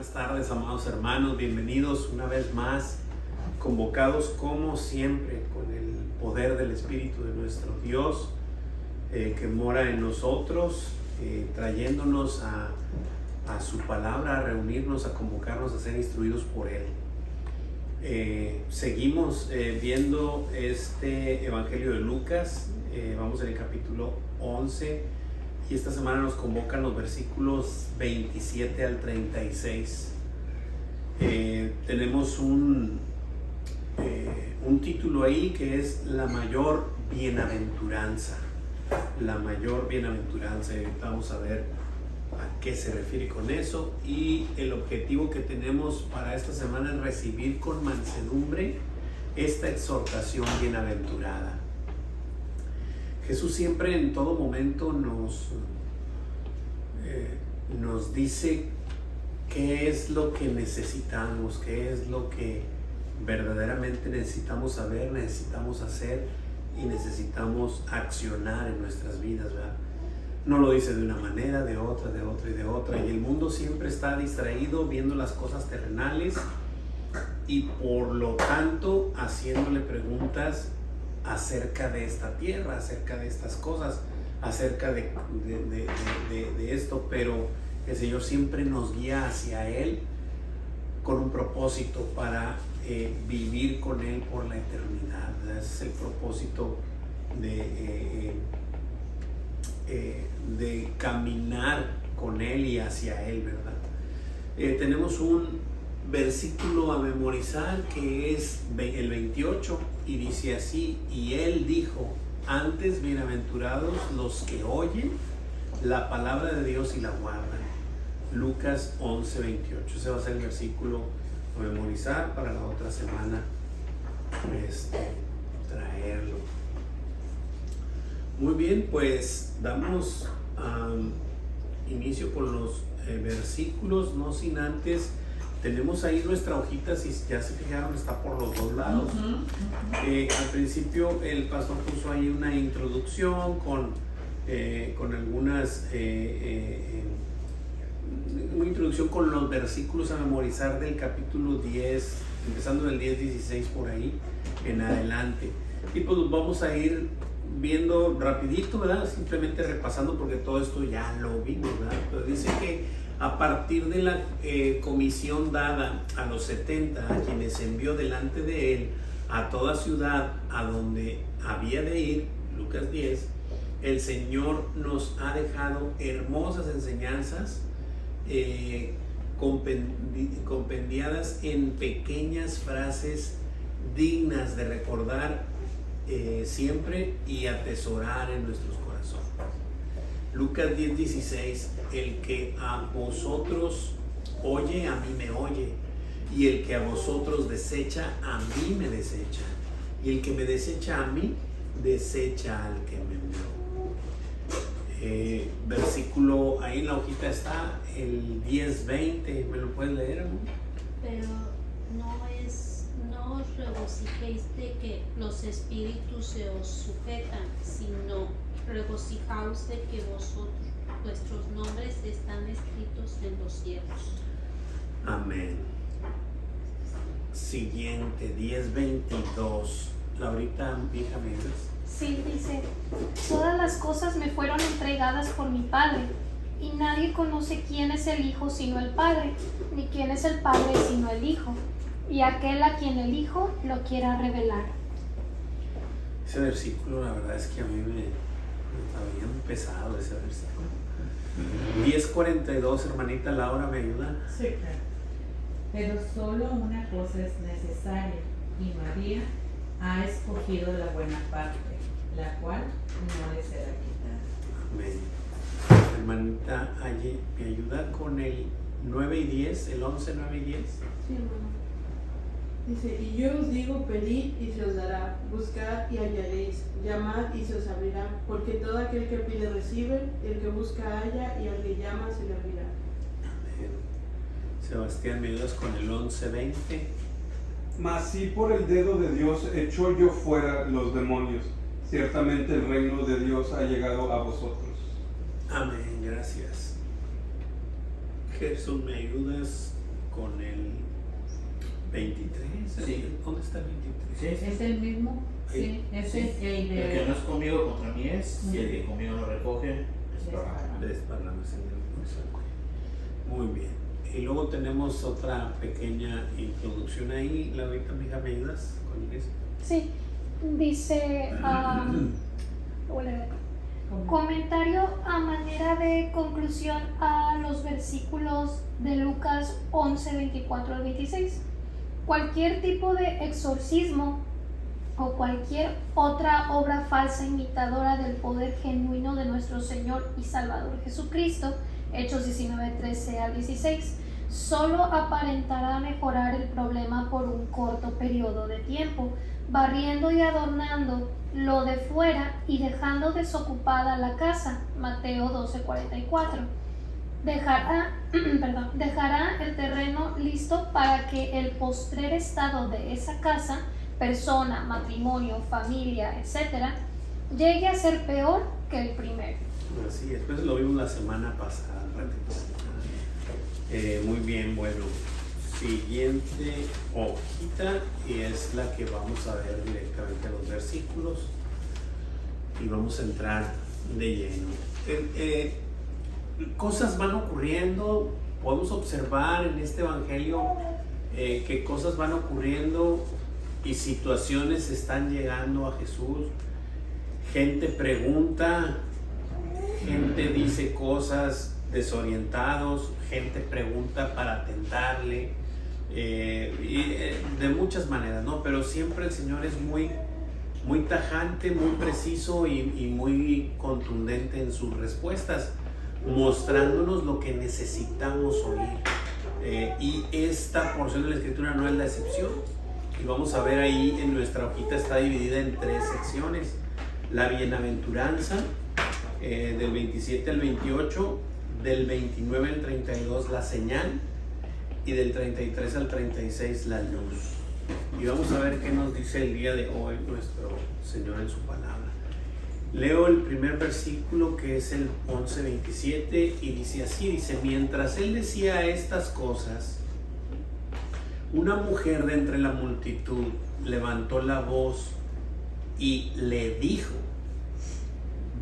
Buenas tardes, amados hermanos, bienvenidos una vez más, convocados como siempre con el poder del Espíritu de nuestro Dios que mora en nosotros, trayéndonos a su palabra, a reunirnos, a convocarnos, a ser instruidos por Él. Seguimos viendo este Evangelio de Lucas, vamos en el capítulo 11 y esta semana nos convocan los versículos 27 al 36. Tenemos un título ahí que es la mayor bienaventuranza. La mayor bienaventuranza. Vamos a ver a qué se refiere con eso, y el objetivo que tenemos para esta semana es recibir con mansedumbre esta exhortación bienaventurada. Jesús siempre en todo momento nos dice qué es lo que necesitamos, qué es lo que verdaderamente necesitamos saber, necesitamos hacer y necesitamos accionar en nuestras vidas, ¿verdad? No lo dice de una manera, de otra, de otra y de otra. Y el mundo siempre está distraído viendo las cosas terrenales y por lo tanto haciéndole preguntas acerca de esta tierra, acerca de estas cosas, acerca de esto, pero el Señor siempre nos guía hacia Él con un propósito para vivir con Él por la eternidad. Ese es el propósito de caminar con Él y hacia Él, ¿verdad? Tenemos un versículo a memorizar que es el 28 y dice así: y Él dijo, antes bienaventurados los que oyen la palabra de Dios y la guardan. Lucas 11, 28. Ese va a ser el versículo a memorizar para la otra semana, traerlo. Muy bien, pues damos inicio con los versículos, no sin antes. Tenemos ahí nuestra hojita, si ya se fijaron, está por los dos lados. Al principio el pastor puso ahí una introducción con algunas una introducción con los versículos a memorizar del capítulo 10, empezando en el 10-16 por ahí en adelante. Y pues vamos a ir viendo rapidito, ¿verdad? Simplemente repasando porque todo esto ya lo vimos, ¿verdad? Pero dice que a partir de la comisión dada a los 70, a quienes envió delante de él a toda ciudad a donde había de ir, Lucas 10, el Señor nos ha dejado hermosas enseñanzas compendiadas en pequeñas frases dignas de recordar siempre y atesorar en nuestros corazones. Lucas 10:16, el que a vosotros oye, a mí me oye, y el que a vosotros desecha, a mí me desecha, y el que me desecha a mí, desecha al que me envió. Versículo, ahí en la hojita está el 10:20, ¿me lo puedes leer, amor? Pero no os regocijéis de que los espíritus se os sujetan, sino regocijaos de que vuestros nombres están escritos en los cielos. Amén. Siguiente, 10:22. Laurita, hija, ¿me ayudas? Sí, dice: todas las cosas me fueron entregadas por mi Padre, y nadie conoce quién es el Hijo sino el Padre, ni quién es el Padre sino el Hijo, y aquel a quien el Hijo lo quiera revelar. Ese versículo, la verdad es que a mí me está bien pesado ese versículo. 10:42, hermanita Laura, ¿me ayuda? Sí, claro. Pero solo una cosa es necesaria, y María ha escogido la buena parte, la cual no le será quitada. Amén. Hermanita Aye, ¿me ayuda con el 9 y 10, el 11, 9 y 10? Sí, hermano. Dice: y yo os digo, pedid y se os dará, buscad y hallaréis, llamad y se os abrirá, porque todo aquel que pide recibe, el que busca halla, y al que llama se le abrirá. Amén. Sebastián, ¿me ayudas con el 11-20? Mas si por el dedo de Dios echó yo fuera los demonios, ciertamente el reino de Dios ha llegado a vosotros. Amén, gracias. Jesús, ¿me ayudas 23. Sí. ¿Dónde está el 23? Sí, ¿Es el mismo? Sí. Sí, ese Sí. es el El que de... no es conmigo contra mí es, y el que conmigo no recoge es para Desparrama, Señor. Muy bien. Y luego tenemos otra pequeña introducción ahí. Laurita, amiga, ¿me ayudas con eso? Sí, dice, comentario a manera de conclusión a los versículos de Lucas 11, 24 al 26. Cualquier tipo de exorcismo o cualquier otra obra falsa imitadora del poder genuino de nuestro Señor y Salvador Jesucristo, Hechos 19, 13 al 16, solo aparentará mejorar el problema por un corto periodo de tiempo, barriendo y adornando lo de fuera y dejando desocupada la casa, Mateo 12:44. Dejará el terreno listo para que el postrer estado de esa casa, persona, matrimonio, familia, etc., llegue a ser peor que el primero. Así es, pues lo vimos la semana pasada. Muy bien, bueno, siguiente hojita y es la que vamos a ver directamente a los versículos y vamos a entrar de lleno. Cosas van ocurriendo, podemos observar en este evangelio que cosas van ocurriendo y situaciones están llegando a Jesús. Gente pregunta, gente dice cosas desorientados, gente pregunta para tentarle, de muchas maneras, ¿no? Pero siempre el Señor es muy tajante, muy preciso y muy contundente en sus respuestas, mostrándonos lo que necesitamos oír. Y esta porción de la Escritura no es la excepción. Y vamos a ver ahí en nuestra hojita, está dividida en 3 secciones. La bienaventuranza, del 27 al 28, del 29 al 32 la señal y del 33 al 36 la luz. Y vamos a ver qué nos dice el día de hoy nuestro Señor en su palabra. Leo el primer versículo, que es el 11:27, y dice así, dice: mientras él decía estas cosas, una mujer de entre la multitud levantó la voz y le dijo: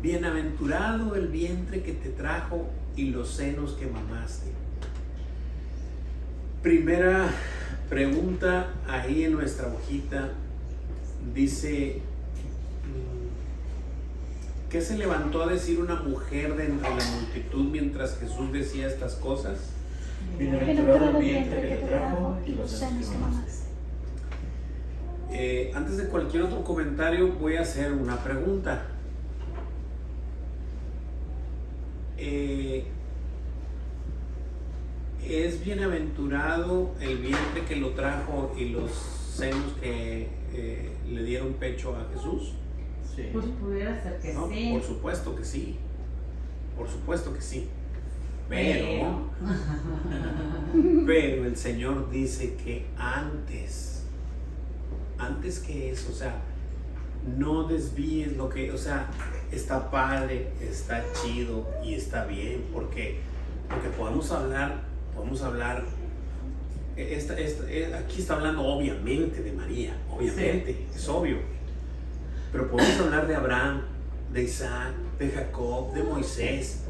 bienaventurado el vientre que te trajo y los senos que mamaste. Primera pregunta ahí en nuestra hojita dice: ¿qué se levantó a decir una mujer de entre la multitud mientras Jesús decía estas cosas? bienaventurado el vientre que te trajo y los senos que mamaste. Antes de cualquier otro comentario voy a hacer una pregunta. ¿Es bienaventurado el vientre que lo trajo y los senos que le dieron pecho a Jesús? Sí. Pues pudiera ser que ¿No? sí. Por supuesto que sí. Por supuesto que sí. Pero el Señor dice que antes que eso, o sea, no desvíes lo que, o sea, está padre, está chido y está bien, porque podemos hablar, aquí está hablando obviamente de María, obviamente, es obvio, pero podemos hablar de Abraham, de Isaac, de Jacob, de Moisés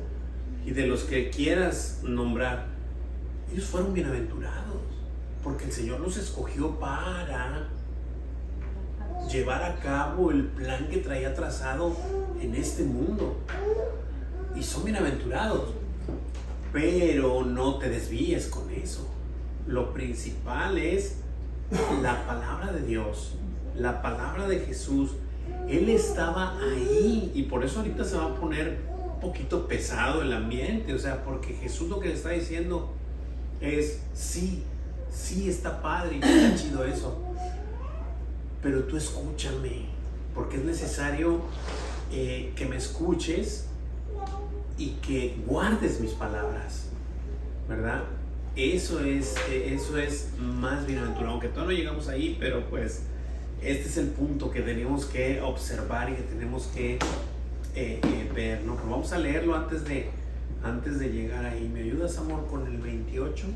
y de los que quieras nombrar. Ellos fueron bienaventurados porque el Señor los escogió para llevar a cabo el plan que traía trazado en este mundo, y son bienaventurados. Pero no te desvíes con eso. Lo principal es la palabra de Dios, la palabra de Jesús. Él estaba ahí, y por eso ahorita se va a poner un poquito pesado el ambiente, o sea, porque Jesús lo que le está diciendo es: sí está padre y está chido eso, pero tú escúchame, porque es necesario que me escuches y que guardes mis palabras, ¿verdad? Eso es más bienaventurado, aunque todavía no llegamos ahí, pero pues este es el punto que tenemos que observar y que tenemos que ver, ¿no? Pero vamos a leerlo antes de llegar ahí. ¿Me ayudas, amor, con el 28?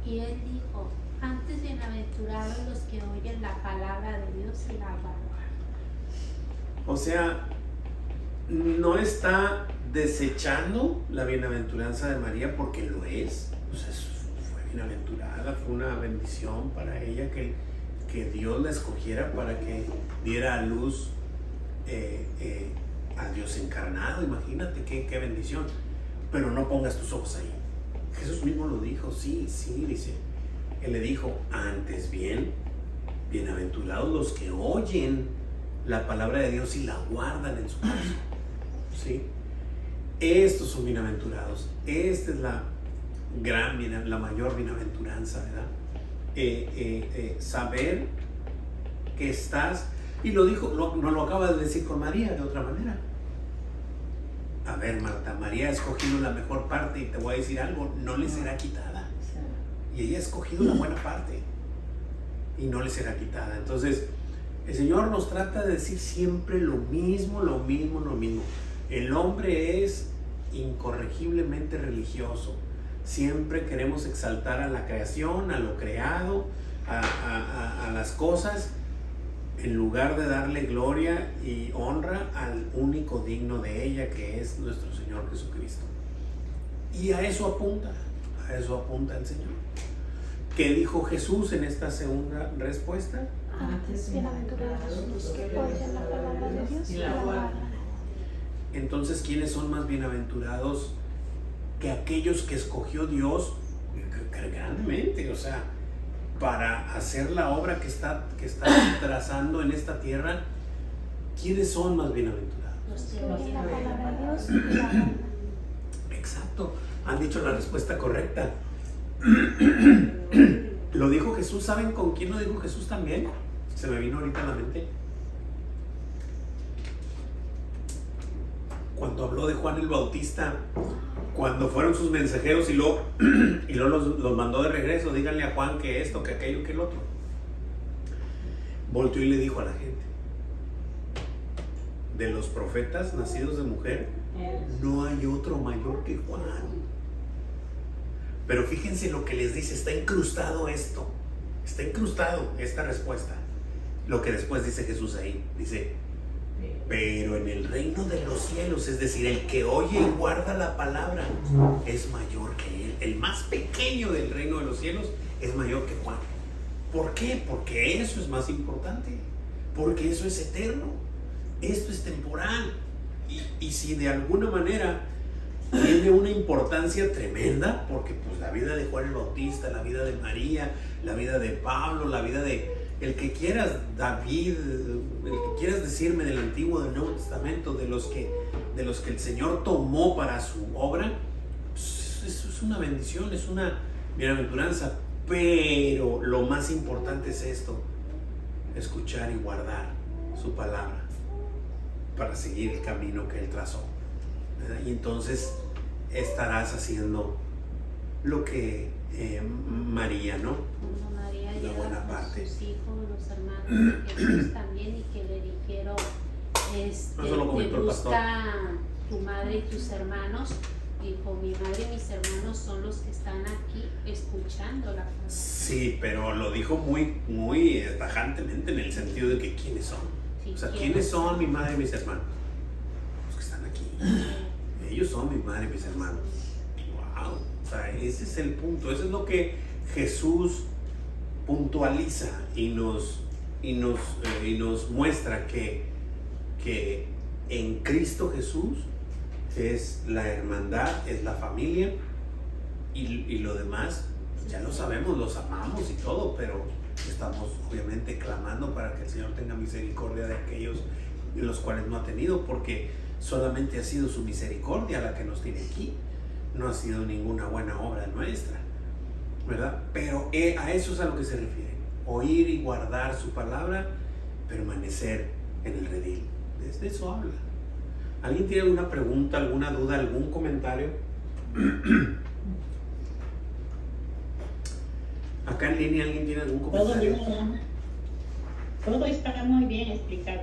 Y él dijo, antes bienaventurados los que oyen la palabra de Dios y la guardan. O sea, no está desechando la bienaventuranza de María porque lo es. O sea, fue bienaventurada, fue una bendición para ella que Dios la escogiera para que diera a luz a Dios encarnado. Imagínate qué bendición. Pero no pongas tus ojos ahí. Jesús mismo lo dijo, sí, dice. Él le dijo, antes bien, bienaventurados los que oyen la palabra de Dios y la guardan en su corazón. ¿Sí? Estos son bienaventurados. Esta es la mayor bienaventuranza, ¿verdad? Saber que estás, y lo dijo, no lo acaba de decir con María de otra manera. A ver, Marta, María ha escogido la mejor parte y te voy a decir algo, no le será quitada. Y ella ha escogido la buena parte y no le será quitada. Entonces, el Señor nos trata de decir siempre lo mismo. El hombre es incorregiblemente religioso. Siempre queremos exaltar a la creación, a lo creado, a las cosas, en lugar de darle gloria y honra al único digno de ella, que es nuestro Señor Jesucristo. Y a eso apunta el Señor. ¿Qué dijo Jesús en esta segunda respuesta? Antes bienaventurados los que oyen la palabra de Dios y la guardan. Entonces, ¿quiénes son más bienaventurados que aquellos que escogió Dios grandemente? O sea, para hacer la obra que está trazando en esta tierra, ¿quiénes son más bienaventurados? Los que Oyen oyen la la palabra palabra de Dios y la guardan. Exacto, han dicho la respuesta correcta. Lo dijo Jesús. ¿Saben con quién lo dijo Jesús también? Se me vino ahorita a la mente. Cuando habló de Juan el Bautista, cuando fueron sus mensajeros y luego los mandó de regreso, díganle a Juan que esto, que aquello, que el otro. Volteó y le dijo a la gente: de los profetas nacidos de mujer, no hay otro mayor que Juan. Pero fíjense lo que les dice, está incrustado esta respuesta. Lo que después dice Jesús ahí, dice: pero en el reino de los cielos, es decir, el que oye y guarda la palabra es mayor que él. El más pequeño del reino de los cielos es mayor que Juan. ¿Por qué? Porque eso es más importante, porque eso es eterno, esto es temporal. Y si de alguna manera tiene una importancia tremenda, porque pues la vida de Juan el Bautista, la vida de María, la vida de Pablo, la vida de el que quieras, David, el que quieras decirme del Antiguo, del Nuevo Testamento, de los que el Señor tomó para su obra, pues eso es una bendición, es una bienaventuranza. Pero lo más importante es esto: escuchar y guardar su palabra para seguir el camino que Él trazó, ¿verdad? Y entonces estarás haciendo lo que María, ¿no? Cuando María La llega buena con parte. sus hijos, los hermanos de Jesús también, y que le dijeron, Eso lo comentó te el pastor. busca tu madre y tus hermanos. Dijo, mi madre y mis hermanos son los que están aquí escuchando la palabra. Sí, pero lo dijo muy tajantemente, en el sentido de que ¿quiénes son? Sí, O sea, ¿quiénes son mi madre y mis hermanos? Los que están aquí. Ellos son mi madre y mis hermanos. Wow. O sea, ese es el punto. Eso es lo que Jesús puntualiza y nos muestra que en Cristo Jesús es la hermandad, es la familia, y lo demás ya lo sabemos, los amamos y todo, pero estamos obviamente clamando para que el Señor tenga misericordia de aquellos de los cuales no ha tenido, porque solamente ha sido su misericordia la que nos tiene aquí, no ha sido ninguna buena obra nuestra, ¿verdad? Pero a eso es a lo que se refiere: oír y guardar su palabra, permanecer en el redil. De eso habla. ¿Alguien tiene alguna pregunta, alguna duda, algún comentario? Acá en línea, ¿alguien tiene algún comentario? Todo está muy bien explicado.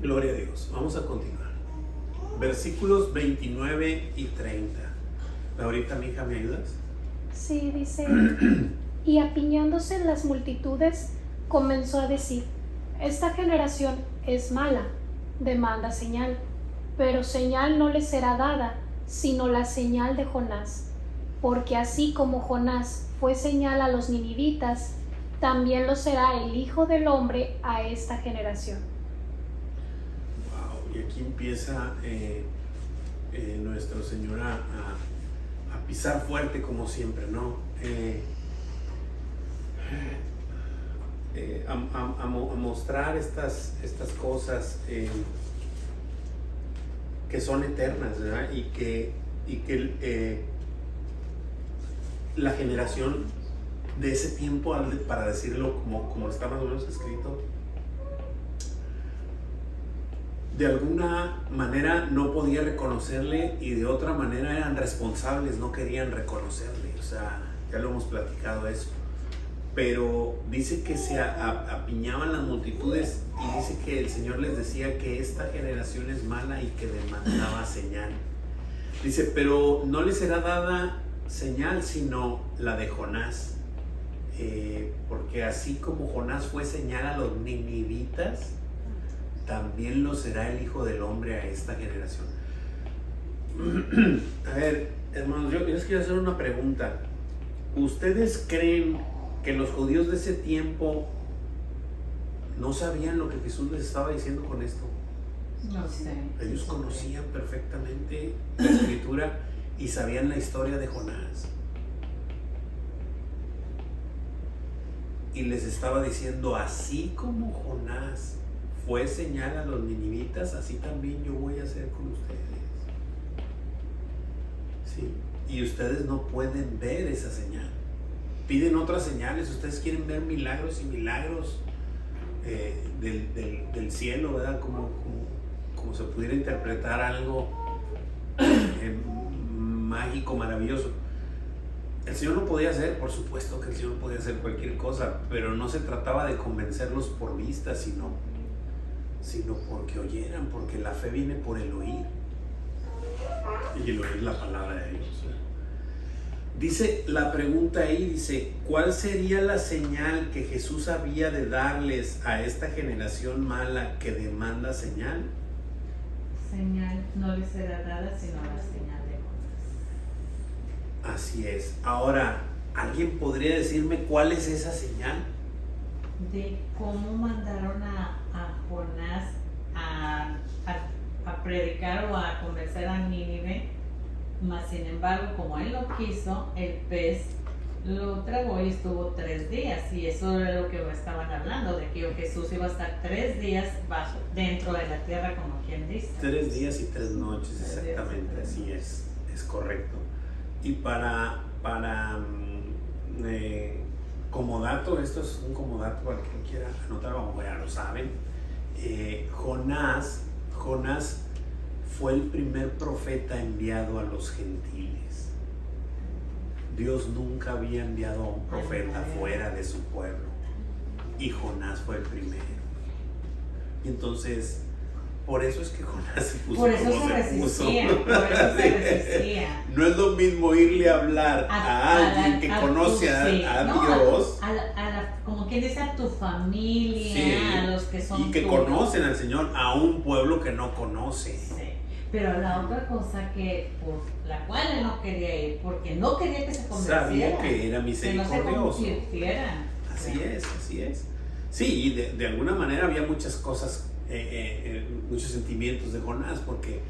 Gloria a Dios. Vamos a continuar. Versículos 29 y 30. Ahorita, mija, ¿me ayudas? Sí, dice, y apiñándose las multitudes, comenzó a decir, esta generación es mala, demanda señal, pero señal no le será dada, sino la señal de Jonás, porque así como Jonás fue señal a los ninivitas, también lo será el Hijo del Hombre a esta generación. Wow, y aquí empieza nuestro Señor a pisar fuerte como siempre, ¿no? A mostrar estas cosas que son eternas, ¿verdad? Y que la generación de ese tiempo, para decirlo como está más o menos escrito, de alguna manera no podía reconocerle y de otra manera eran responsables, no querían reconocerle. O sea, ya lo hemos platicado eso. Pero dice que se apiñaban las multitudes y dice que el Señor les decía que esta generación es mala y que demandaba señal. Dice, pero no les será dada señal sino la de Jonás. Porque así como Jonás fue señal a los ninivitas, también lo será el Hijo del Hombre a esta generación. A ver, hermanos, yo les quiero hacer una pregunta. ¿Ustedes creen que los judíos de ese tiempo no sabían lo que Jesús les estaba diciendo con esto? No sé. Ellos conocían perfectamente la Escritura y sabían la historia de Jonás. Y les estaba diciendo, así como Jonás fue señal a los ninivitas, así también yo voy a hacer con ustedes. ¿Sí? Y ustedes no pueden ver esa señal. Piden otras señales, ustedes quieren ver milagros y milagros del cielo, ¿verdad? Como se pudiera interpretar algo mágico, maravilloso. El Señor lo podía hacer, por supuesto que el Señor podía hacer cualquier cosa, pero no se trataba de convencerlos por vista, sino porque oyeran, porque la fe viene por el oír. Y el oír la palabra de Dios. Dice la pregunta ahí, dice, ¿cuál sería la señal que Jesús había de darles a esta generación mala que demanda señal? Señal no les será dada sino la señal de Jonás. Así es. Ahora, ¿alguien podría decirme cuál es esa señal? De cómo mandaron a Jonás a predicar o a convencer a Nínive, mas sin embargo, como él lo quiso, el pez lo tragó y estuvo 3 días, y eso es lo que estaban hablando, de que Jesús iba a estar 3 días dentro de la tierra, como quien dice. 3 días y 3 noches, exactamente, así es correcto. Y como dato, esto es un como dato para quien quiera anotarlo, como ya lo saben, Jonás fue el primer profeta enviado a los gentiles. Dios nunca había enviado a un profeta fuera de su pueblo, y Jonás fue el primero. Y entonces, por eso es que Jonás se puso por eso como se resistía, puso. por eso se resistía. No es lo mismo irle a hablar a alguien que conoce a Dios, como quien dice, a tu familia, sí, a los que son y que tuyos. conocen al Señor, a un pueblo que no conoce. Sí. Pero la otra cosa que por la cual él no quería ir, porque no quería que se convirtiera, Sabía que era que no se misericordioso. convirtieran. Así es. Sí, y de alguna manera había muchas cosas, muchos sentimientos de Jonás, porque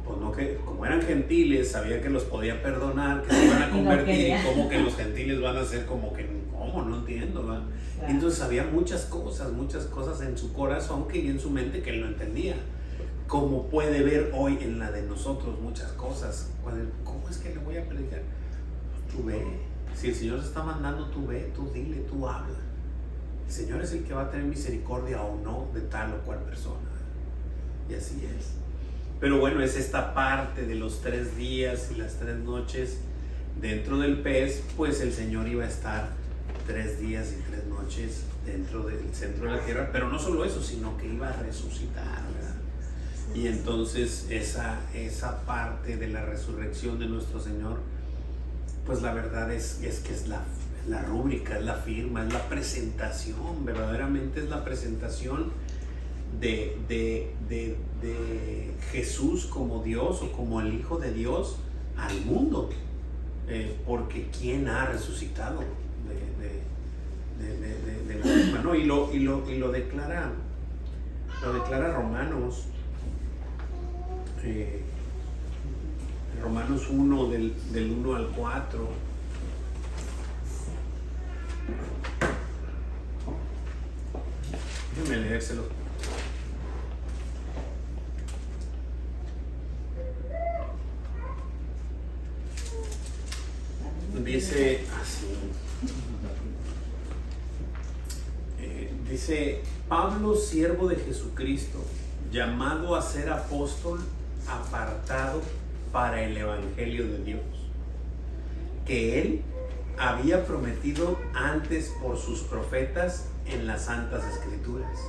pues no, que como eran gentiles, sabía que los podía perdonar, que se iban a convertir, y como que los gentiles van a ser como que, ¿cómo? No entiendo, ¿verdad? Claro. Entonces había muchas cosas en su corazón y en su mente que él no entendía. Como puede ver hoy en la de nosotros muchas cosas. ¿Cómo es que le voy a predicar? Tú ve. Si el Señor se está mandando, tú ve, tú dile, tú habla. El Señor es el que va a tener misericordia o no de tal o cual persona. Y así es. Pero bueno, es esta parte de los 3 días y las 3 noches dentro del pez, pues el Señor iba a estar 3 días y 3 noches dentro del centro de la tierra. Pero no solo eso, sino que iba a resucitar, ¿verdad? Y entonces esa parte de la resurrección de nuestro Señor pues la verdad es que es la rúbrica, es la firma, es la presentación, verdaderamente es la presentación de Jesús como Dios o como el Hijo de Dios al mundo, porque ¿quién ha resucitado de la misma, ¿no? Y lo declara Romanos, Romanos 1 del 1 al 4. Déjenme leérselo. Dice así. Dice: Pablo, siervo de Jesucristo, llamado a ser apóstol, apartado para el evangelio de Dios, que él había prometido antes por sus profetas en las santas escrituras,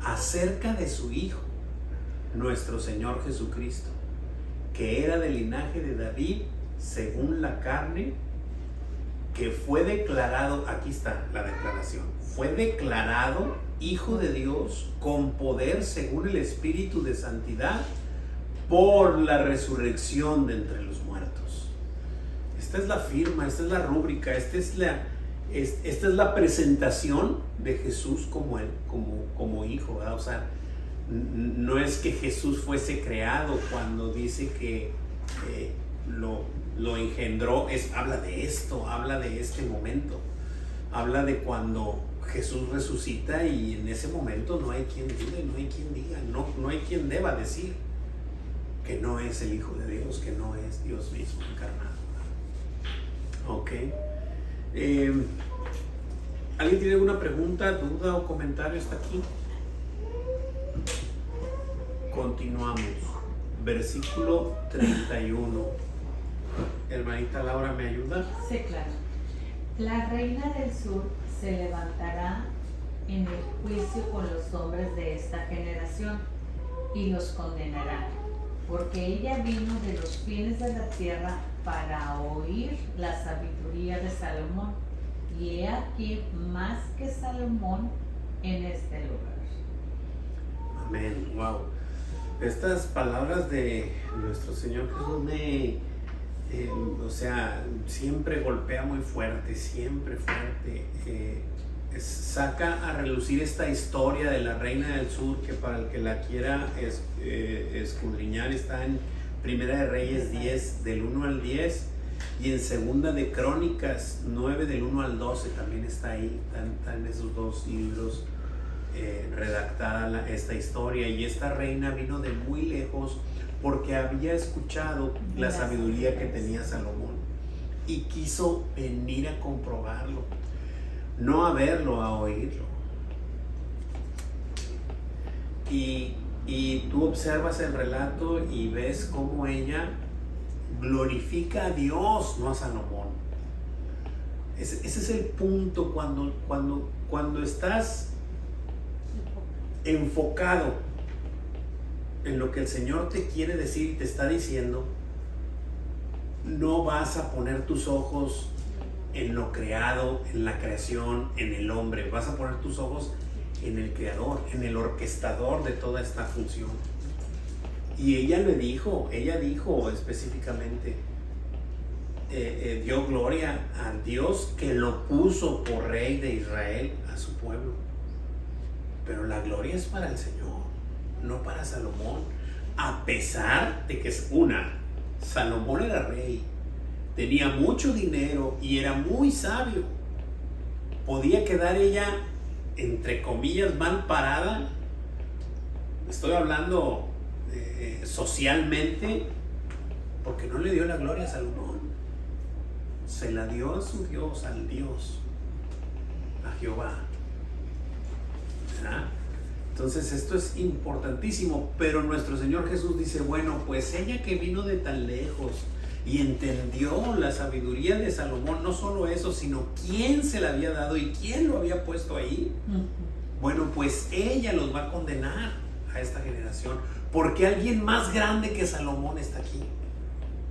acerca de su Hijo, nuestro Señor Jesucristo, que era del linaje de David según la carne, que fue declarado, aquí está la declaración, fue declarado Hijo de Dios con poder según el Espíritu de Santidad por la resurrección de entre los muertos. Esta es la firma, esta es la rúbrica, esta es la presentación de Jesús como él, como hijo, ¿verdad? O sea, no es que Jesús fuese creado cuando dice que lo engendró, habla de esto, habla de este momento, habla de cuando Jesús resucita, y en ese momento no hay quien dude, no hay quien diga, no hay quien deba decir que no es el Hijo de Dios, que no es Dios mismo encarnado. Ok. ¿Alguien tiene alguna pregunta, duda o comentario hasta aquí? Continuamos. Versículo 31. Hermanita Laura, ¿me ayuda? Sí, claro. La reina del sur se levantará en el juicio con los hombres de esta generación y los condenará, porque ella vino de los fines de la tierra para oír la sabiduría de Salomón, y he aquí más que Salomón en este lugar. Amén. Wow. Estas palabras de nuestro Señor Jesús o sea, siempre golpea muy fuerte, siempre fuerte. Saca a relucir esta historia de la reina del sur, que para el que la quiera escudriñar está en Primera de Reyes 10 del 1 al 10, y en Segunda de Crónicas 9 del 1 al 12 también está ahí, están en esos dos libros redactada esta historia. Y esta reina vino de muy lejos porque había escuchado la sabiduría que tenía Salomón y quiso venir a comprobarlo, no a verlo, a oírlo. Y tú observas el relato y ves cómo ella glorifica a Dios, no a Salomón. Ese es el punto cuando estás enfocado en lo que el Señor te quiere decir y te está diciendo. No vas a poner tus ojos en lo creado, en la creación, en el hombre. Vas a poner tus ojos en el creador, en el orquestador de toda esta función. Y ella dijo específicamente, dio gloria a Dios que lo puso por rey de Israel a su pueblo. Pero la gloria es para el Señor, no para Salomón. A pesar de que Salomón era rey, tenía mucho dinero y era muy sabio, podía quedar ella, entre comillas, mal parada. Estoy hablando socialmente, porque no le dio la gloria a Salomón. Se la dio a su Dios, al Dios, a Jehová. ¿Verdad? Entonces esto es importantísimo, pero nuestro Señor Jesús dice, bueno, pues ella que vino de tan lejos y entendió la sabiduría de Salomón, no solo eso, sino quién se la había dado y quién lo había puesto ahí. Bueno, pues ella los va a condenar a esta generación, porque alguien más grande que Salomón está aquí.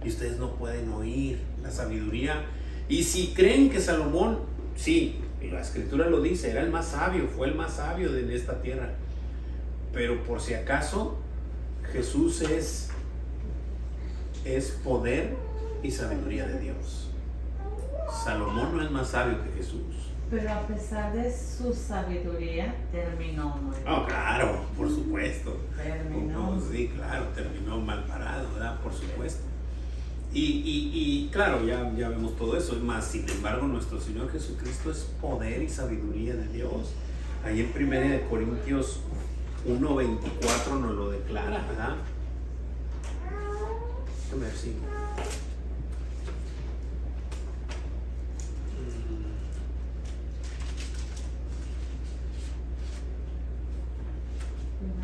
y ustedes no pueden oír la sabiduría. Y si creen que Salomón, sí, la escritura lo dice, era el más sabio, fue el más sabio de esta tierra, pero por si acaso, Jesús es poder y sabiduría de Dios. Salomón no es más sabio que Jesús. Pero a pesar de su sabiduría, terminó muy bien. Oh, claro, por supuesto. Terminó. Sí, claro, terminó mal parado, ¿verdad? Por supuesto. Y claro, ya vemos todo eso. Más, sin embargo, nuestro Señor Jesucristo es poder y sabiduría de Dios. Ahí en 1 Corintios 1:24 nos lo declara, ¿verdad? Déjame ver si...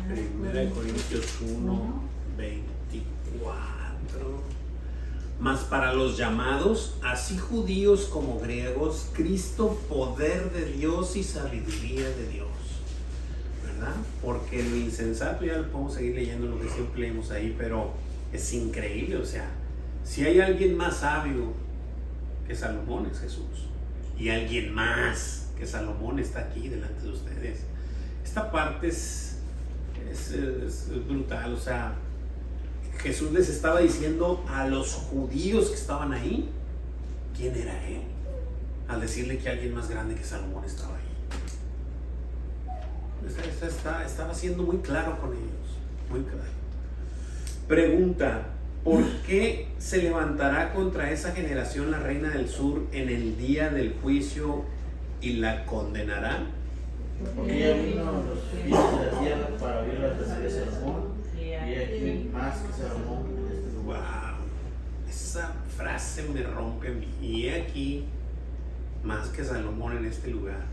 Primera de Corintios 1:24. Mas para los llamados, así judíos como griegos, Cristo, poder de Dios y sabiduría de Dios, ¿verdad? Porque lo insensato, ya lo podemos seguir leyendo lo que siempre leemos ahí, pero es increíble, o sea, si hay alguien más sabio que Salomón, es Jesús, y alguien más que Salomón está aquí delante de ustedes. Esta parte es brutal, o sea, Jesús les estaba diciendo a los judíos que estaban ahí quién era él, al decirle que alguien más grande que Salomón estaba ahí. Estaba siendo muy claro con ellos, muy claro. Pregunta: ¿por qué se levantará contra esa generación la reina del sur en el día del juicio y la condenará? Porque ella vino a los fines de la tierra para oír las razones de Salomón, y aquí más que Salomón en este lugar. Wow, esa frase me rompe a mí. Y he aquí más que Salomón en este lugar.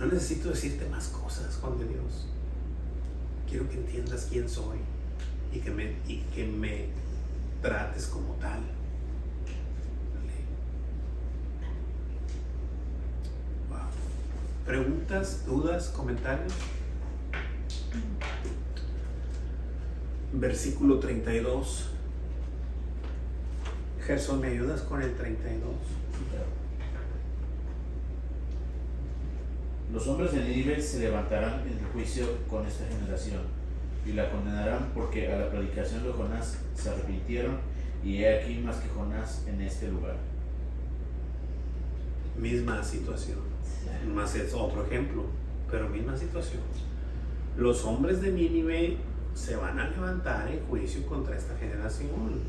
No necesito decirte más cosas, Juan de Dios. Quiero que entiendas quién soy y que me trates como tal. Wow. ¿Preguntas, dudas, comentarios? Versículo 32. Gerson, ¿me ayudas con el 32? Los hombres de Nínive se levantarán en el juicio con esta generación y la condenarán, porque a la predicación de Jonás se arrepintieron, y he aquí más que Jonás en este lugar. Misma situación, más es otro ejemplo, pero misma situación. Los hombres de Nínive se van a levantar en juicio contra esta generación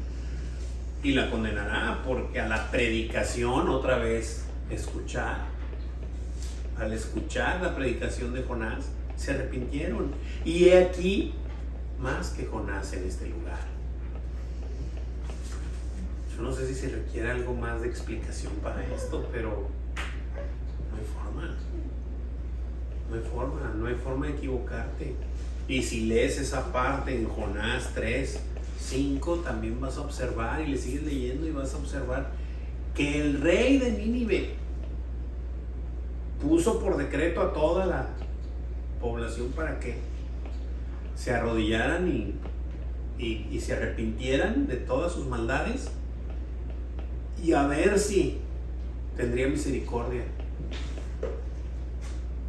y la condenará, porque a la predicación, otra vez, al escuchar la predicación de Jonás, se arrepintieron, y he aquí más que Jonás en este lugar. Yo no sé si se requiere algo más de explicación para esto, pero no hay forma de equivocarte. Y si lees esa parte en Jonás 3:5, también vas a observar, y le sigues leyendo y vas a observar que el rey de Nínive puso por decreto a toda la población para que se arrodillaran y se arrepintieran de todas sus maldades, y a ver si tendría misericordia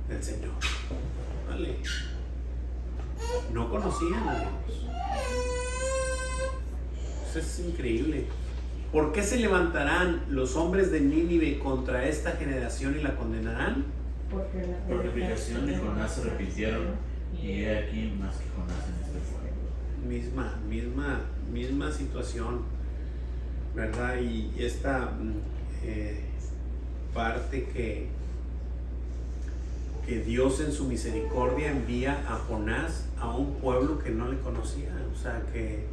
del Señor. ¿Vale? No conocían a Dios. Eso es increíble. ¿Por qué se levantarán los hombres de Nínive contra esta generación y la condenarán? Porque Por la predicación de Jonás se arrepintieron, y he aquí más que Jonás en este pueblo. Misma situación, ¿verdad? Y esta parte que Dios en su misericordia envía a Jonás a un pueblo que no le conocía, o sea, que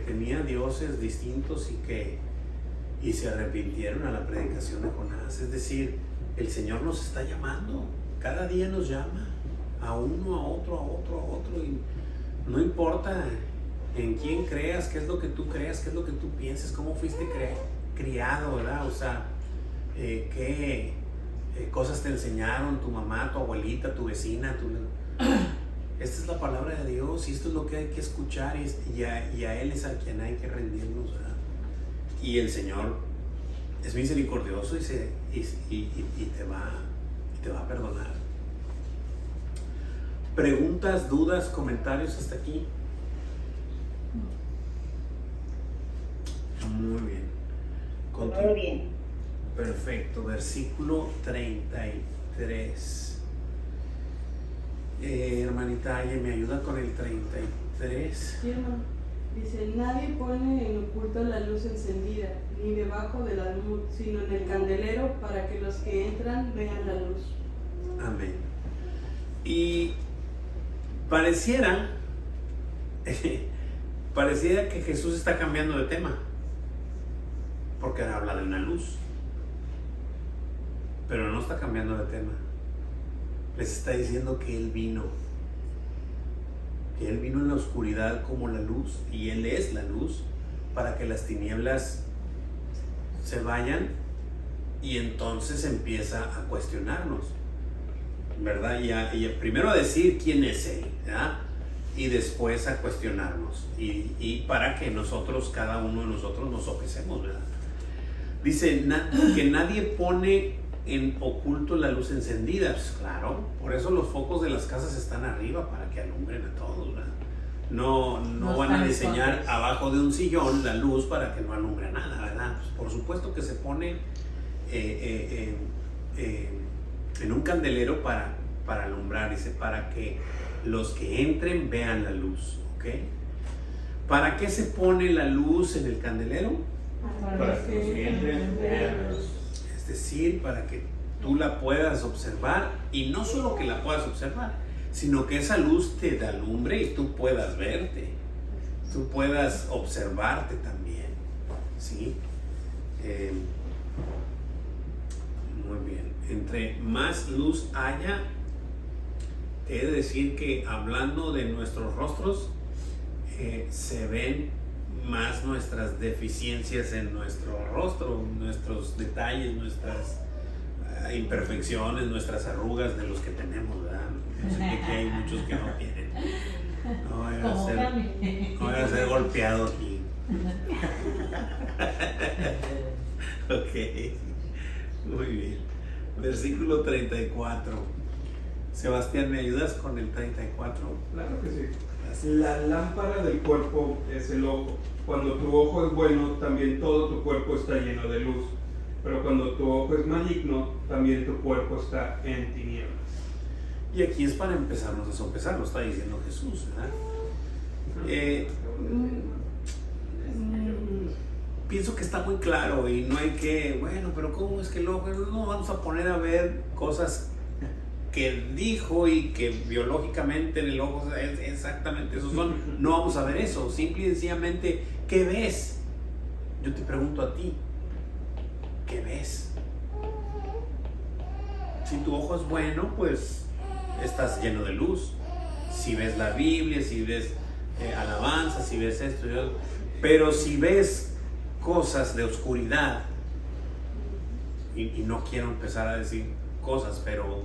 tenía dioses distintos y se arrepintieron a la predicación de Jonás. Es decir, el Señor nos está llamando, cada día nos llama a uno, a otro, y no importa en quién creas, qué es lo que tú creas, qué es lo que tú pienses, cómo fuiste criado, ¿verdad? O sea, qué cosas te enseñaron tu mamá, tu abuelita, tu vecina, Esta es la palabra de Dios, y esto es lo que hay que escuchar, y a Él es a quien hay que rendirnos, ¿verdad? Y el Señor es misericordioso y te va a perdonar. ¿Preguntas, dudas, comentarios hasta aquí? Muy bien. Todo bien. Perfecto. Versículo 33. Hermanita Aye, ¿me ayuda con el 33? Sí, hermano. Dice, nadie pone en oculto la luz encendida, ni debajo del almud, sino en el candelero, para que los que entran vean la luz. Amén. Y pareciera que Jesús está cambiando de tema, porque ahora habla de una luz, pero no está cambiando de tema. Les está diciendo que Él vino en la oscuridad como la luz, y Él es la luz, para que las tinieblas se vayan, y entonces empieza a cuestionarnos, ¿verdad? Y primero a decir quién es Él, ¿verdad? Y después a cuestionarnos, y para que nosotros, cada uno de nosotros, nos sopesemos, ¿verdad? Dice que nadie pone en oculto la luz encendida. Pues claro, por eso los focos de las casas están arriba, para que alumbren a todos, ¿verdad? No van a diseñar abajo de un sillón la luz para que no alumbre nada, ¿verdad? Pues por supuesto que se pone en un candelero para alumbrar, dice, para que los que entren vean la luz, ¿ok? ¿Para qué se pone la luz en el candelero? Para que los que entren vean la luz. Es decir, para que tú la puedas observar, y no solo que la puedas observar, sino que esa luz te alumbre y tú puedas verte, tú puedas observarte también, ¿sí? Muy bien. Entre más luz haya, he de decir que hablando de nuestros rostros, se ven más nuestras deficiencias en nuestro rostro, nuestros detalles, nuestras imperfecciones, nuestras arrugas de los que tenemos, ¿verdad? Yo sé que aquí hay muchos que no tienen. No voy a ser golpeado aquí. Ok, muy bien. Versículo 34. Sebastián, ¿me ayudas con el 34? Claro que sí. La lámpara del cuerpo es el ojo. Cuando tu ojo es bueno, también todo tu cuerpo está lleno de luz. Pero cuando tu ojo es maligno, también tu cuerpo está en tinieblas. Y aquí es para empezarnos a sopesar, lo está diciendo Jesús, ¿verdad? Pienso que está muy claro y no hay que, bueno, pero ¿cómo es que el ojo? No vamos a poner a ver cosas que dijo y que biológicamente en el ojo exactamente esos son. No vamos a ver eso, simple y sencillamente, ¿qué ves? Yo te pregunto a ti, ¿qué ves? Si tu ojo es bueno, pues estás lleno de luz. Si ves la Biblia, si ves alabanza, si ves esto, pero si ves cosas de oscuridad, y no quiero empezar a decir cosas, pero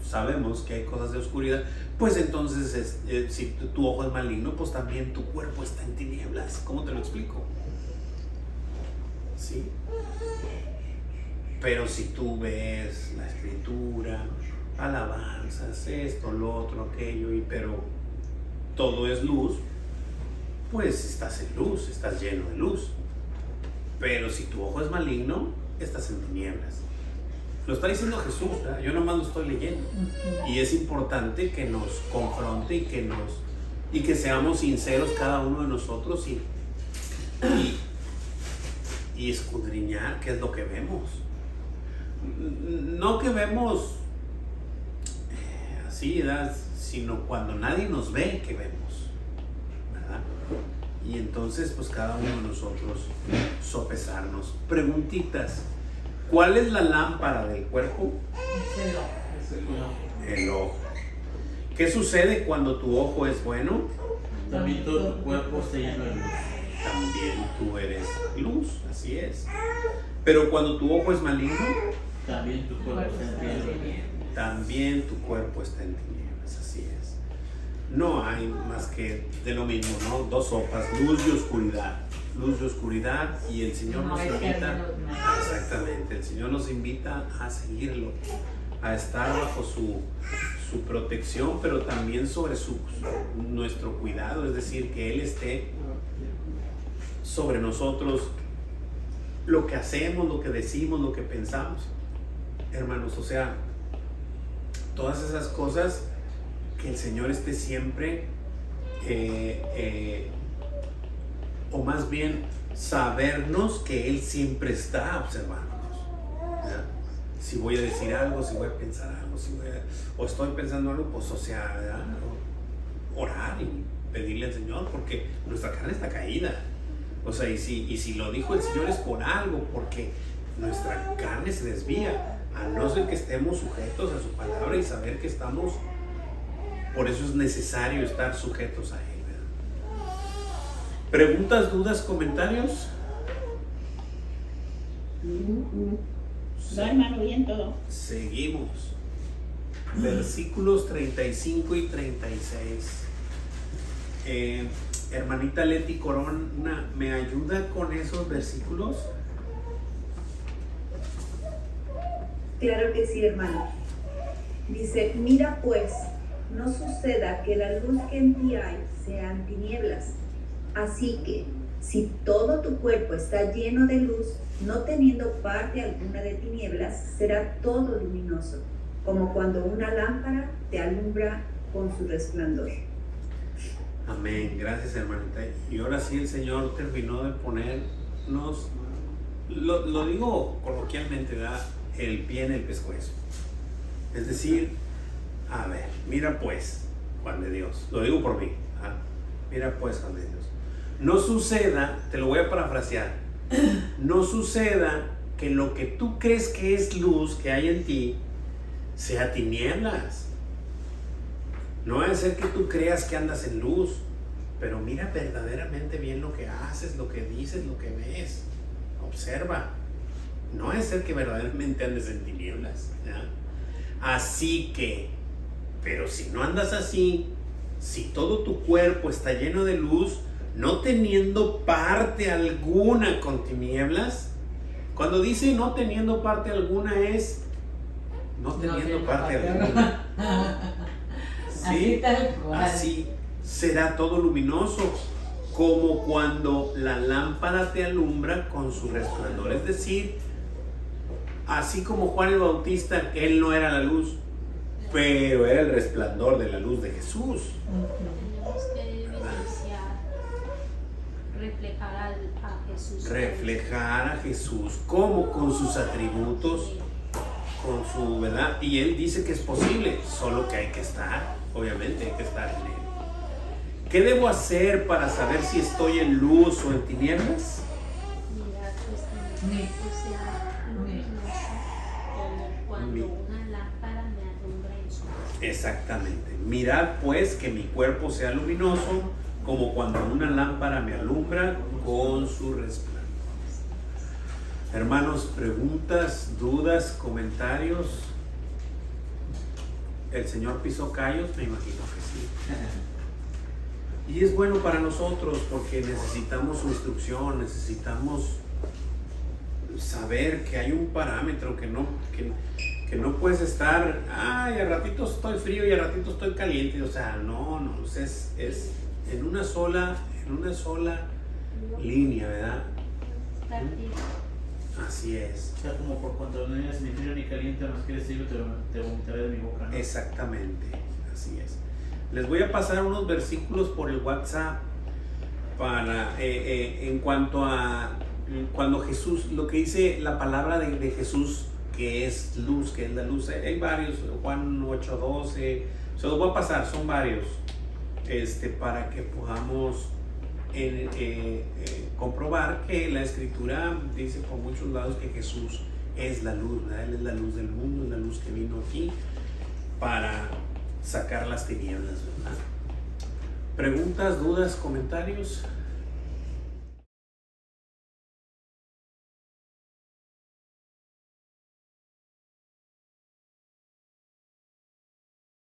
sabemos que hay cosas de oscuridad, pues entonces si tu ojo es maligno, pues también tu cuerpo está en tinieblas. ¿Cómo te lo explico? ¿Sí? Pero si tú ves la escritura, alabanzas, esto, lo otro, aquello, pero todo es luz, pues estás en luz, estás lleno de luz. Pero si tu ojo es maligno, estás en tinieblas. Lo está diciendo Jesús, ¿verdad? Yo nomás lo estoy leyendo. Y es importante que nos confronte y que seamos sinceros cada uno de nosotros y escudriñar qué es lo que vemos. No que vemos así, ¿verdad? Sino cuando nadie nos ve, que vemos, ¿verdad? Y entonces, pues cada uno de nosotros sopesarnos. Preguntitas. ¿Cuál es la lámpara del cuerpo? El ojo. ¿Qué sucede cuando tu ojo es bueno? También todo tu cuerpo está lleno de luz. También tú eres luz, así es. Pero cuando tu ojo es maligno, también tu cuerpo está en tinieblas. También tu cuerpo está en tinieblas, así es. No hay más que de lo mismo, ¿no? Dos sopas, luz y oscuridad. luz y oscuridad, y el Señor No nos hay invita, términos medios. exactamente, el Señor nos invita a seguirlo, a estar bajo su protección, pero también sobre nuestro cuidado, es decir, que Él esté sobre nosotros, lo que hacemos, lo que decimos, lo que pensamos, hermanos, o sea, todas esas cosas, que el Señor esté siempre, o más bien sabernos que Él siempre está observándonos, ¿verdad? Si voy a decir algo, si voy a pensar algo, o estoy pensando algo, pues o sea, ¿verdad? Orar y pedirle al Señor, porque nuestra carne está caída, o sea, y si lo dijo el Señor es por algo, porque nuestra carne se desvía, a no ser que estemos sujetos a su palabra y saber que estamos, por eso es necesario estar sujetos a Él, ¿verdad? ¿Preguntas, dudas, comentarios? No, hermano, bien todo. Seguimos. Versículos 35 y 36. Hermanita Leti Corona, ¿me ayuda con esos versículos? Claro que sí, hermano. Dice, mira pues, no suceda que la luz que en ti hay sean tinieblas. Así que, si todo tu cuerpo está lleno de luz, no teniendo parte alguna de tinieblas, será todo luminoso, como cuando una lámpara te alumbra con su resplandor. Amén, gracias hermanita. Y ahora sí el Señor terminó de ponernos, lo digo coloquialmente, ¿verdad? El pie en el pescuezo. Es decir, a ver, mira pues, Juan de Dios, lo digo por mí, ¿ah? Mira pues, Juan de Dios, no suceda, te lo voy a parafrasear, no suceda que lo que tú crees que es luz que hay en ti sea tinieblas. No va a ser que tú creas que andas en luz, pero mira verdaderamente bien lo que haces, lo que dices, lo que ves. Observa. No va a ser que verdaderamente andes en tinieblas, ¿ya? Así que, pero si no andas así, si todo tu cuerpo está lleno de luz, no teniendo parte alguna con tinieblas, cuando dice no teniendo parte alguna es no teniendo parte alguna. Así Sí, tal cual. así será todo luminoso, como cuando la lámpara te alumbra con su resplandor. Es decir, así como Juan el Bautista, él no era la luz, pero era el resplandor de la luz de Jesús. Tenemos que evidenciar, reflejar a Jesús. Reflejar a Jesús como con sus atributos, con su verdad. Y él dice que es posible, solo que hay que estar, obviamente hay que estar en él. ¿Qué debo hacer para saber si estoy en luz o en tinieblas? Mirar pues mi cuerpo sea luminoso, como cuando una lámpara me alumbra en su luz. Exactamente. Mirad pues que mi cuerpo sea luminoso, como cuando una lámpara me alumbra con su resplandor. Hermanos, preguntas, dudas, comentarios. ¿El Señor pisó callos? Me imagino que sí. Y es bueno para nosotros porque necesitamos su instrucción, necesitamos saber que hay un parámetro, que no puedes estar, ay, a ratitos estoy frío y a ratitos estoy caliente, o sea, no, es en una sola línea, ¿verdad? Estar tibio. Así es. O sea, como por cuanto no eres ni frío ni caliente, más que eres tibio, te vomitaré de mi boca, ¿no? Exactamente, así es. Les voy a pasar unos versículos por el WhatsApp para en cuanto a cuando Jesús, lo que dice la palabra de Jesús, que es luz, que es la luz. Hay varios, Juan 8:12, se los voy a pasar, son varios, para que podamos comprobar que la Escritura dice por muchos lados que Jesús es la luz, ¿verdad? Él es la luz del mundo, es la luz que vino aquí para sacar las tinieblas, ¿verdad? ¿Preguntas, dudas, comentarios?